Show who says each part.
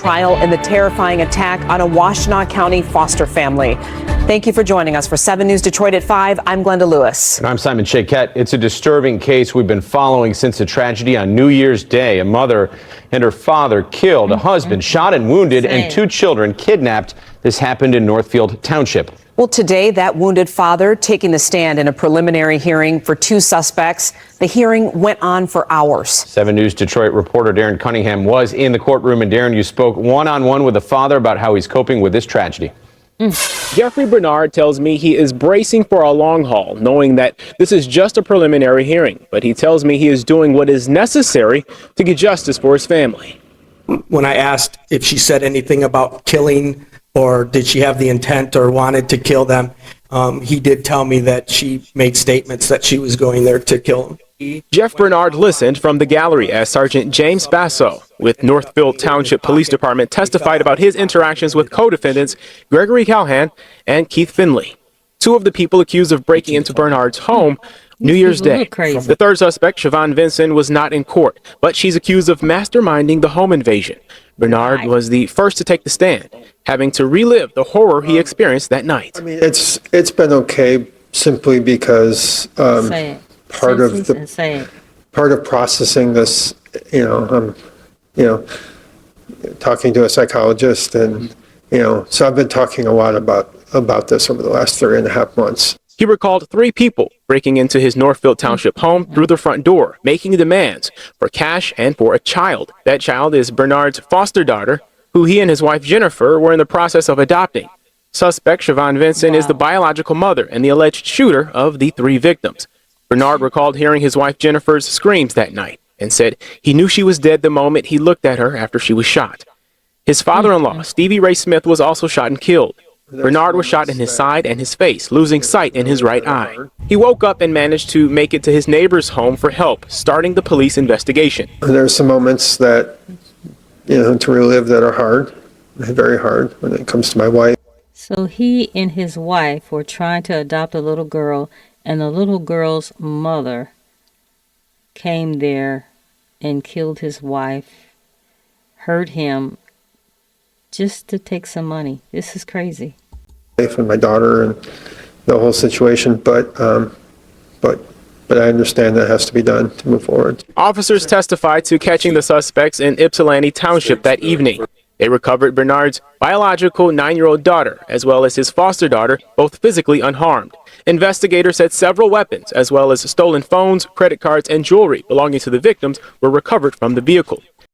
Speaker 1: trial in the terrifying attack on a Washtenaw County foster family. Thank you for joining us for 7 News Detroit at 5. I'm Glenda Lewis.
Speaker 2: And I'm Simon Shaquette. It's a disturbing case we've been following since the tragedy on New Year's Day. A mother and her father killed, a husband shot and wounded, and 2 children kidnapped. This happened in Northfield Township.
Speaker 1: Well, today, that wounded father taking the stand in a preliminary hearing for 2 suspects. The hearing went on for hours.
Speaker 2: 7 News Detroit reporter Darren Cunningham was in the courtroom. And Darren, you spoke one-on-one with the father about how he's coping with this tragedy.
Speaker 3: Jeffrey Bernard tells me he is bracing for a long haul, knowing that this is just a preliminary hearing. But he tells me he is doing what is necessary to get justice for his family.
Speaker 4: When I asked if she said anything about killing, or did she have the intent or wanted to kill them, he did tell me that she made statements that she was going there to kill them.
Speaker 3: Jeff Bernard listened from the gallery as Sergeant James Basso with Northfield Township Police Department testified about his interactions with co-defendants Gregory Callahan and Keith Finley, 2 of the people accused of breaking into Bernard's home New Year's Day. The third suspect, Siobhan Vinson, was not in court, but she's accused of masterminding the home invasion. Bernard was the first to take the stand, having to relive the horror he experienced that night.
Speaker 5: I mean, it's been okay simply because part of processing this, talking to a psychologist, and so I've been talking a lot about this over the last 3.5 months.
Speaker 3: He recalled 3 people breaking into his Northfield Township home through the front door, making demands for cash and for a child. That child is Bernard's foster daughter, who he and his wife Jennifer were in the process of adopting. Suspect Siobhan Vinson is the biological mother and the alleged shooter of the 3 victims. Bernard recalled hearing his wife Jennifer's screams that night and said he knew she was dead the moment he looked at her after she was shot. His father-in-law, Stevie Ray Smith, was also shot and killed. Bernard was shot in his side and his face, losing sight in his right eye. He woke up and managed to make it to his neighbor's home for help, starting the police investigation.
Speaker 5: There's some moments that, to relive that are hard, very hard when it comes to my wife.
Speaker 6: So he and his wife were trying to adopt a little girl, and the little girl's mother came there and killed his wife, hurt him, just to take some money. This is crazy.
Speaker 5: And my daughter and the whole situation, but I understand that has to be done to move forward.
Speaker 3: Officers testified to catching the suspects in Ypsilanti Township that evening. They recovered Bernard's biological 9-year-old daughter, as well as his foster daughter, both physically unharmed. Investigators said several weapons, as well as stolen phones, credit cards, and jewelry belonging to the victims were recovered from the vehicle.